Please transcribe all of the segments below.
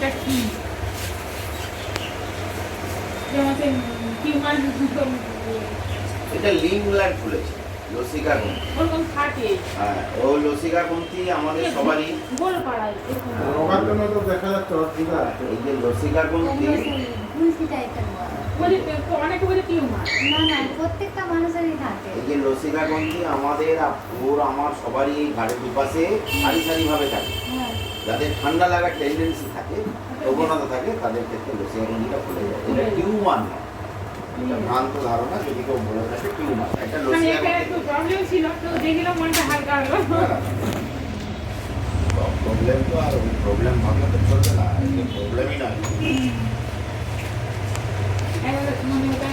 এটা কি যেমন টিউমার এটা লিংল্যান্ড খুলেছে লসিকা গ্রন্থি। ওরকম থাকে। হ্যাঁ, ও লসিকা গ্রন্থি আমাদের সবারই গোল পাড়ায় রোগার জন্য তো দেখা যাচ্ছে অসুবিধা আছে। এই যে লসিকা গ্রন্থি গুলতি টাইপের বলে অনেকে বলে টিউমার। না না প্রত্যেকটা মানুষেরই থাকে। এই যে লসিকা গ্রন্থি আমাদের ওর আমার সবারই এই ঘাড়ের দুপাশে সারি সারি ভাবে থাকে। হ্যাঁ যাদের ঠান্ডা লাগার টেন্ডেন্সি থাকে, প্রবণতা থাকে, তাদের ক্ষেত্রে লসিকা গ্রন্থিটা খুলে যায়। এটা টিউমার না, এটা ভ্রান্ত ধারণা। যদি কেউ বলে থাকে টিউমার, এটা মানে লসিকা এটা একটু প্রবলেম ছিল, তো দেখলাম মনটা হালকা হলো। প্রবলেম তো আর প্রবলেম ভাবলে তো চলবে না, এটা প্রবলেমই নয়। মানে ওটা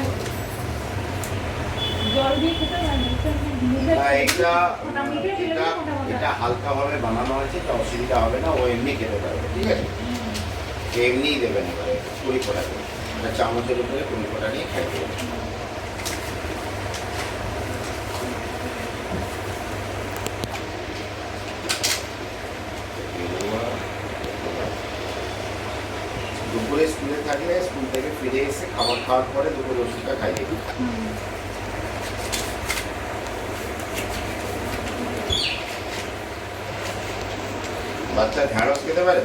জল দিয়ে খেতে পারেন। এটা হালকা ভাবে বানানো হয়েছে, এটা অসুবিধা হবে না, ও এমনি খেতে পারবে। ঠিক আছে, এমনিই দেবেন। এবারে 20 ফোঁটা করে এটা চামচের উপরে 20 ফোঁটা নিয়ে খেতে দেবেন। দুপুরে স্কুলে থাকলে স্কুল থেকে ফিরে এসে খাবার খাওয়ার পরে দুপুরে ওষুধটা খাইয়ে দিই। বাচ্চা ঢ্যাঁড়স খেতে পারে?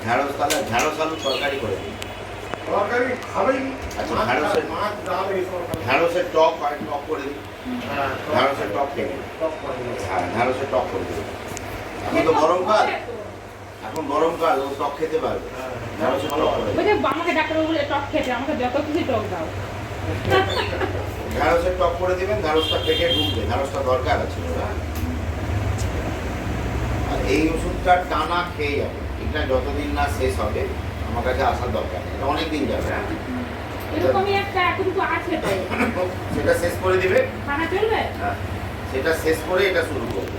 ঢ্যাঁড়স তাহলে ঢ্যাঁড়স আলু তরকারি করে দিই। তরকারি খাবেই। আচ্ছা, মাছ ডাল এইসব খাবে। ঢ্যাঁড়সের টক হয়, টক করে দিই। হ্যাঁ, ঢ্যাঁড়সের টক খেয়ে নিই। টক করে দিই। হ্যাঁ, ঢ্যাঁড়সের টক করে দিই। এখন তো গরমকাল, এখন গরমকাল, ও টক খেতে পারবে। হ্যাঁ, ঢ্যাঁড়সের টক করে দিই। ওই যে আমাকে ডাক্তার বলে টক খেতে, আমাকে যত কিছু টক দাও। ঢ্যাঁড়সের টক করে দিবেন, ঢ্যাঁড়সটা পেটে ঢুকবে, ঢ্যাঁড়সটা দরকার আছে। আর এই ওষুধটা টানা খেয়ে যাবে, এটা যতদিন না শেষ হবে আমার কাছে আসার দরকার নেই, এটা অনেক দিন যাবে। এরকমই একটা এতটুকু আছে তাই। সেটা শেষ করে দিবে। খানা চলবে? হ্যাঁ, সেটা শেষ করে এটা শুরু করবে।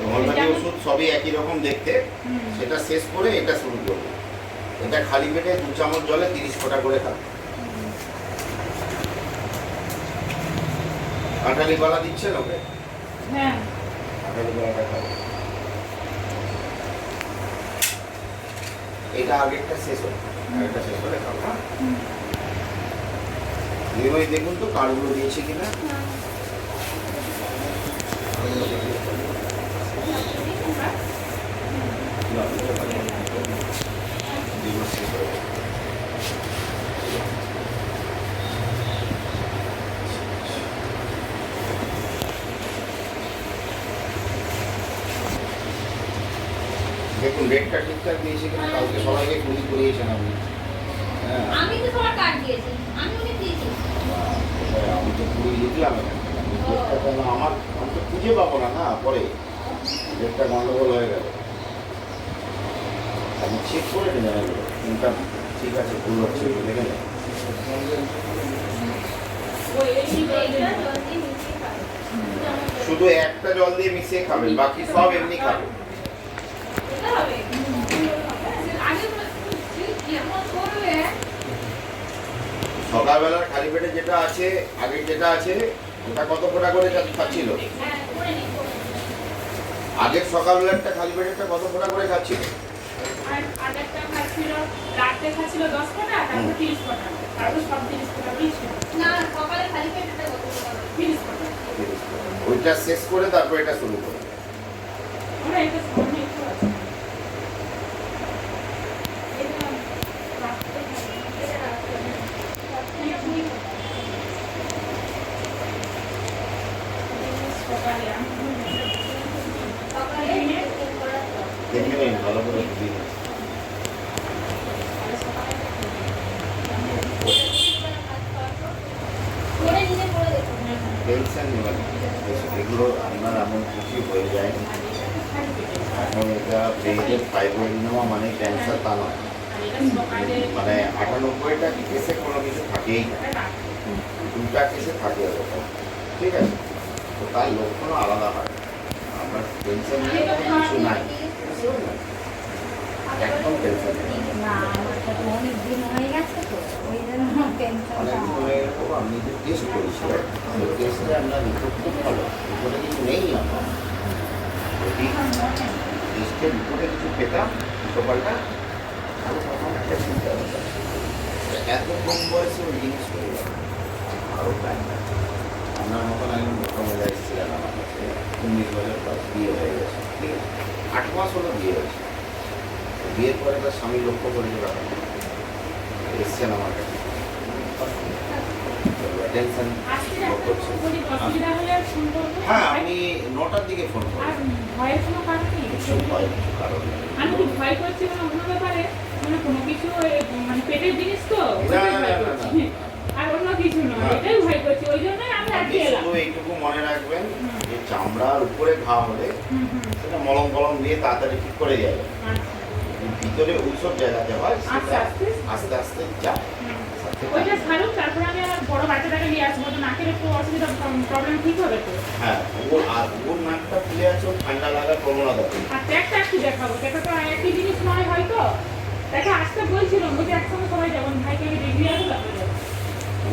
হোমিওপ্যাথি ওষুধ সবই একই রকম দেখতে, সেটা শেষ করে এটা শুরু করবে। এটা খালি পেটে 2 চামচ জলে 30 ফোঁটা করে খাবে। কাঁঠালি গলা দিচ্ছেন ওকে? হ্যাঁ। কাঁঠালি গলাটা খাবে। এটা আগেরটা শেষ হলো, আগেরটা শেষ হলে খাবো। হ্যাঁ, নিয়মিত দেখুন তো কার্ডগুলো দিয়েছে কিনা। দেখুন ডেটটা ঠিকঠাক দিয়েছে কিনা, কালকে সবাইকে কুড়ি করিয়েছেন আপনি। হ্যাঁ, আমি তো তোমার কার্ড দিয়েছি, আমি ওকে দিয়েছি। আমি তো কুড়ি লিখলাম এখানে। ডেটটা কেন আমার, আমি তো খুঁজে পাবো না না পরে, ডেটটা গন্ডগোল হয়ে গেল। আমি চেক করে নিলাম এগুলো, কোনটা ঠিক আছে ভুল হচ্ছে দেখে নেন। ওই এই এইটা জলদি মিশিয়ে খাবে। শুধু একটা জল দিয়ে মিশিয়ে খাবেন, বাকি সব এমনি খাবেন। এটা হবে। আগে যেমন করবে সকালবেলার খালি পেটে যেটা আছে, আগের যেটা আছে, ওটা কত ফোঁটা করে খাচ্ছিল? হ্যাঁ করে নিই। আগের সকালবেলাটা খালি পেটেরটা কত ফোঁটা করে খাচ্ছিল? আর আরেকটা খাচ্ছিল, রাতে খাচ্ছিল 10 ফোঁটা, তারপর 30 ফোঁটা, তারপর সব 30 ফোঁটা 20 ফোঁটা, না সকালে খালি পেটে কত খাবে? 30 ফোঁটা। ওইটা শেষ করে তারপর এটা শুরু করবে। আমরা এটা সামনে একটু আছে। এটা রাতে এটা রাতে সকালে সকালে করার পর। দেখে নিন ভালো করে বুঝিয়ে দিন। করে নিলে করে দেখো। টেনশন নেবেন না। এগুলো আপনার এমন কিছু হয়ে যায়নি। এখন এটা ব্রেনের ফাইব্রোডিনোমা মানে ক্যান্সার তা নয়। মানে 98টা কেসে কোনো কিছু থাকেই না, 2টা কেসে থাকে এরকম। ঠিক আছে, তো তার লক্ষণও আলাদা হয়। আপনার টেনশন নিয়ে কিছু নাই, একদম টেনশন নেই। না আমারটা তো অনেক দিন হয়ে গেছে তো ওই জন্য টেনশন। অনেকদিন হয়ে গেল, আপনি যে টেস্ট করেছিলেন সেই টেস্টে আপনার রিপোর্ট খুব ভালো, রিপোর্টে কিছু নেই আপনার। যদি টেস্টের রিপোর্টে কিছু পেতাম উল্টো পাল্টা, তাহলে তখন একটা চিন্তা হতো এত কম বয়সে ওই জিনিস করে গেল আরও টাইম লাগে। আপনার মতন একজন মোটা মহিলা এসেছিলেন আমার কাছে, 19 বছর বয়স, বিয়ে হয়ে গেছে, ঠিক আছে, 8 মাস হলো বিয়ে হয়েছে। বিয়ের পরে তার স্বামী লক্ষ্য করেছে ব্যাপার এসছেন আমার কাছে, টেনশন আসলে একটা কোনো অসুবিধা হলে ফোন করবো। হ্যাঁ আমি 9টার দিকে ফোন আর করবো। ভয়ের কোনো কারণ নেই। কিছু ভয় কিছু কারণ নেই। আমি খুব ভয় করছি মানে অন্য ব্যাপারে, মানে কোনো কিছু মানে পেটের জিনিস তো, না, ওইটাই না, ভয় না, না, করছি। আর অন্য কিছু নয়, না। এটাই ভয় করছি, ওই জন্যই আমি আপনি আজকে এলাম। শুধু এইটুকু মনে রাখবেন যে চামড়ার উপরে ঘা হলে হুম, হুম, সেটা মলম কলম দিয়ে তাড়াতাড়ি ঠিক করে যাবে। আচ্ছা। ভিতরে ওইসব জায়গাতে হয় আস্তে সেটা আস্তে? আস্তে আস্তে যায়। হুম। আস্তে ওইটা আস্তে। ছাড়ুক, তারপরে আমি আমার বড় বাচ্চাটাকে নিয়ে আসবো, তো নাকের একটু অসুবিধা, প্রবলেম ঠিক হবে তো। হ্যাঁ ওর নাকটা ফুলে আছে, ওর ঠান্ডা লাগার প্রবণতা আছে। আর ট্যাগটা একটু দেখাবো, ট্যাগটা তো একই জিনিস নয় হয়তো। তাকে আসতে বলছিলাম, বলছি একসঙ্গে সবাই যাবো, ভাইকে আমি দেখিয়ে আসবো তারপরে যাবো।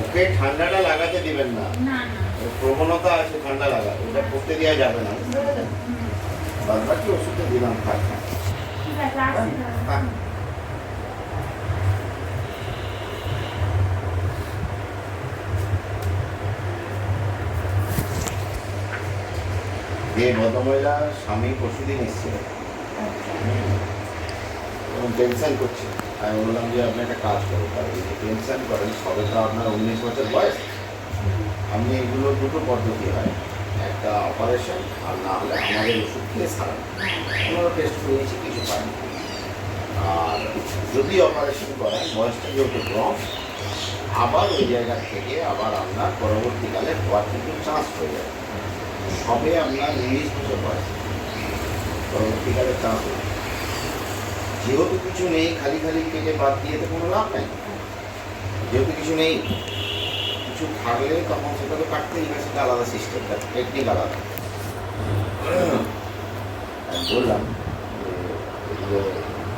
ওকে ঠান্ডাটা লাগাতে দিবেন না, না না। ওর প্রবণতা আছে ঠান্ডা লাগা, ওটা করতে দেওয়া যাবে না, বুঝতে পেরেছেন? হুম, বাদ বাকি ওষুধটা দিলাম খান। ঠিক আছে, আসছি তাহলে। হ্যাঁ। যে ভদ্রমহিলা স্বামী পরশুদিন এসেছিল, এবং টেনশন করছে, আমি বললাম যে আপনি একটা কাজ করুন, টেনশন করেন, সবে তো আপনার 19 বছর বয়স, আপনি এগুলো দুটো পদ্ধতি হয়, একটা অপারেশন আর না হলে আমাদের ওষুধ খেয়ে সারানো। আমরা টেস্ট করেছি, কিছু পাইনি। আর যদি অপারেশন করেন, বয়সটা যেহেতু কম, আবার ওই জায়গা থেকে আবার আপনার পরবর্তীকালে হওয়ার কিন্তু চান্স হয়ে যাবে। সবে আপনার 19 বছর বয়স, পরবর্তীকালে চান্স হয়ে যাবে। যেহেতু কিছু নেই, খালি খালি কেটে বাদ দিয়ে তো কোনো লাভ নেই। যেহেতু কিছু নেই, কিছু থাকলে তখন সেটা তো কাটতেই হবে, সেটা আলাদা সিস্টেমটা, টেকনিক আলাদা। আমি বললাম যে এগুলো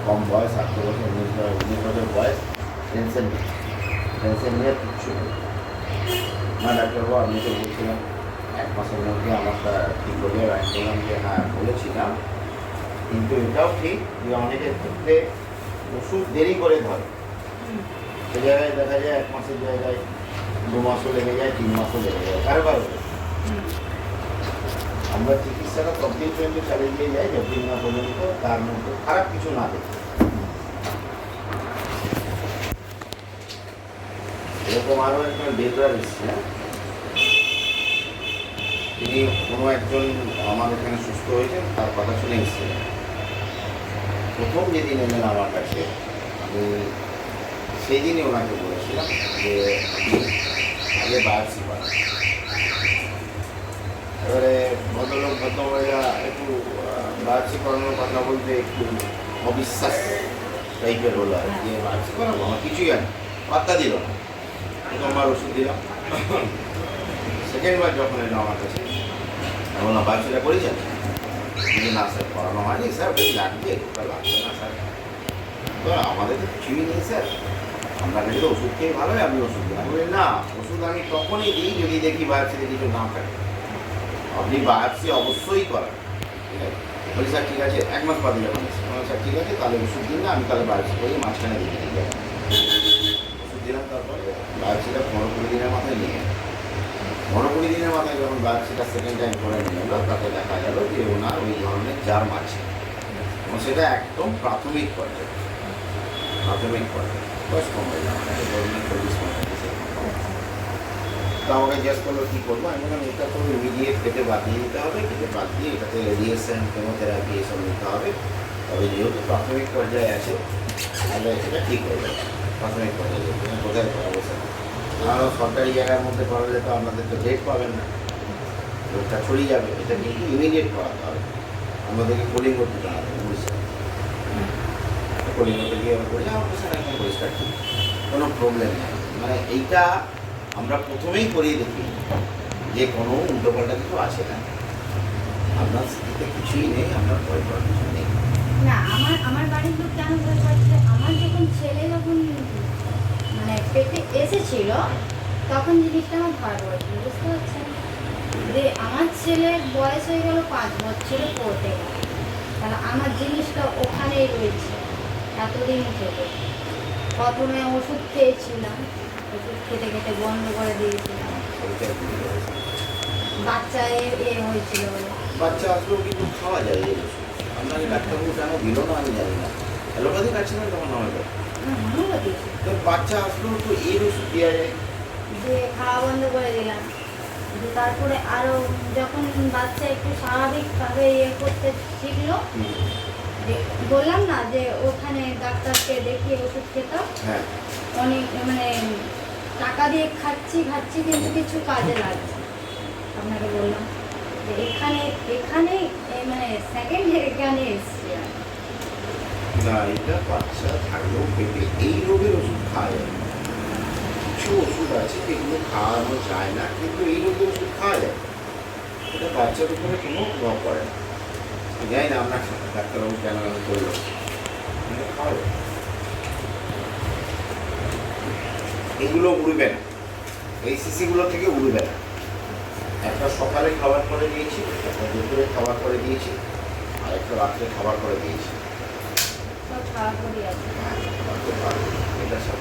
কম বয়স, 18 বছর, 19 বছর বয়স, টেনশন নিয়ে কিচ্ছু নেই। না ডাক্তারবাবু, আপনি তো বলছিলাম 1 মাসের মধ্যে আমারটা ঠিক হয়ে যাবে। আমি বললাম যে হ্যাঁ বলেছিলাম, কিন্তু এটাও ঠিক যে অনেকের ক্ষেত্রে ওষুধ দেরি করে ধরে, সে জায়গায় দেখা যায় 1 মাসের জায়গায় 2 মাসও লেগে যায়, 3 মাসও লেগে যায়, কারো আমরা চিকিৎসাটা ততদিন পর্যন্ত চালিয়ে দিয়ে যাই যতদিন না পর্যন্ত তার মধ্যে খারাপ কিছু না দেখি। এরকম আরও একজন ডেলিভার এসছে, তিনি কোনো একজন আমার এখানে সুস্থ হয়েছেন, তার কথা শুনে এসেছিলেন। প্রথম যেদিন এলেন আমার কাছে, আমি সেই দিনই ওনাকে বলেছিলাম যে আগে বায়োপসি করা। এবারে ভদ্রলোক ভদ্রমহিলা একটু বায়োপসি করানোর কথা বলতে একটু অবিশ্বাস টাইপের হলো আর কি, বায়োপসি করাবো, আমার কিছুই জানি, পাত্তা দিল না। প্রথমবার ওষুধ দিলাম, সেকেন্ডবার যখন এলো আমার কাছে, এমন বায়োপসিটা করেছেন? কিন্তু না স্যার, করানো হয়নি স্যার, বেশ লাগবে, ওটা লাগবে না স্যার। তো আমাদের তো কিছুই নেই স্যার, আমরা কাছে তো ওষুধ খেয়ে ভালো হয়, আপনি ওষুধ দিন। আমি বলি না, ওষুধ আমি তখনই দিই যদি দেখি বায়োপসিতে কিছু না থাকে। আপনি বায়োপসি অবশ্যই করেন, ঠিক আছে? বলি স্যার ঠিক আছে, 1 মাস বাদে যখন এসে স্যার ঠিক আছে, তাহলে ওষুধ দিন না, আমি তাহলে বায়োপসি করি, মাঝখানে দিয়ে দিই। ওষুধ দিলাম, তারপরে বায়োপসিটা 15-20 দিনের মাথায় নিয়ে গেল। 15-20 দিনের মাথায় যখন বায়োপসিটা সেকেন্ড টাইম করে নিয়ে গেল, তাতে দেখা গেল যে ওনার ওই ধরনের জার্ম আছে, এবং সেটা একদম প্রাথমিক পর্যায়ে, বয়স কম হয়ে যাবে, ধরনের 24-25। তো আমাকে জিজ্ঞেস করলো কী করবো, আমি বললাম এটা তো ইমিডিয়েট কেটে বাদ দিয়ে দিতে হবে, কেটে বাদ দিয়ে এটাতে রেডিয়েশন, কেমোথেরাপি এসব নিতে হবে। তবে যেহেতু প্রাথমিক পর্যায়ে আছে, তাহলে এটা ঠিক হয়ে যাবে। প্রাথমিক পর্যায়ে কোথায় করাবো স্যার? নাহলে সরকারি জায়গার মধ্যে করালে তো আপনাদের তো ডেট পাবেন না, রোগটা ছড়িয়ে যাবে। এটা কিন্তু ইমিডিয়েট করাতে হবে। আমাদেরকে কলিঙ্গ দিতে হবে, উড়িষ্যা কলিঙ্গতে গিয়ে করে আমার স্যার একদম পরিষ্কার ঠিক, কোনো প্রবলেম নেই। মানে এইটা আমরা প্রথমেই করিয়ে দেখি যে কোনো উল্টোপাল্টা কিছু আছে না, আপনার স্থিতিতে কিছুই নেই, আপনার ভয় করার কিছু নেই। না, আমার বাড়ির লোক কেন ভয় পাচ্ছে, আমার যখন ছেলে মানে পেটে এসেছিল, তখন জিনিসটা আমার ভয় পড়েছিল, বুঝতে পারছেন? যে আমার ছেলের বয়স হয়ে গেল 5 বছরে পড়তে গেল, তাহলে আমার জিনিস ওষুধটা ওখানেই রয়েছে এতদিন থেকে। প্রথমে ওষুধ খেয়েছিলাম, ওষুধ খেতে খেতে বন্ধ করে দিয়েছিলাম। ওইটা ভুলে গেছে। বাচ্চা এ হয়েছিল বলে। বাচ্চা আসলেও কিন্তু খাওয়া যায় এই ওষুধ। আপনাকে ডাক্তারবাবু কেন দিল না আমি জানি না। অ্যালোপ্যাথি খাচ্ছিলেন তখন আমাকে, হোমিওপ্যাথি তো বাচ্চা আসলেও তো এই ওষুধ দেওয়া যায়। যে খাওয়া বন্ধ করে দিলাম। যে তারপরে আরও যখন বাচ্চা একটু স্বাভাবিকভাবে ইয়ে করতে শিখলো, হুম। যে বললাম না যে ওখানে ডাক্তারকে দেখিয়ে ওষুধ খেতাম, হ্যাঁ, অনেক মানে টাকা দিয়ে খাচ্ছি কিন্তু কিছু কাজে লাগছে। আপনাকে বললাম যে এখানে এখানে মানে সেকেন্ডে এখানে এসছি আমি। না এটা বাচ্চা থাকলেও পেটে এই রোগের ওষুধ খাওয়া যায় না। কিছু ওষুধ আছে যেগুলো খাওয়ানো যায় না, কিন্তু এই রোগের ওষুধ খাওয়া যায়। এটা বাচ্চার উপরে কোনো প্রভাব পড়ে না। জানি না আপনার ডাক্তারবাবু কেন এমন করলো, কিন্তু খাওয়া যায়। এগুলো উড়বে না, এই সিসিগুলো থেকে উড়বে না। একটা সকালে খাবার করে দিয়েছি, একটা দুপুরে খাবার করে দিয়েছি, আর একটা রাত্রে খাবার করে দিয়েছি। সব খাওয়া করি আছে। হ্যাঁ, খাবার তো পারবো, এটার সাথে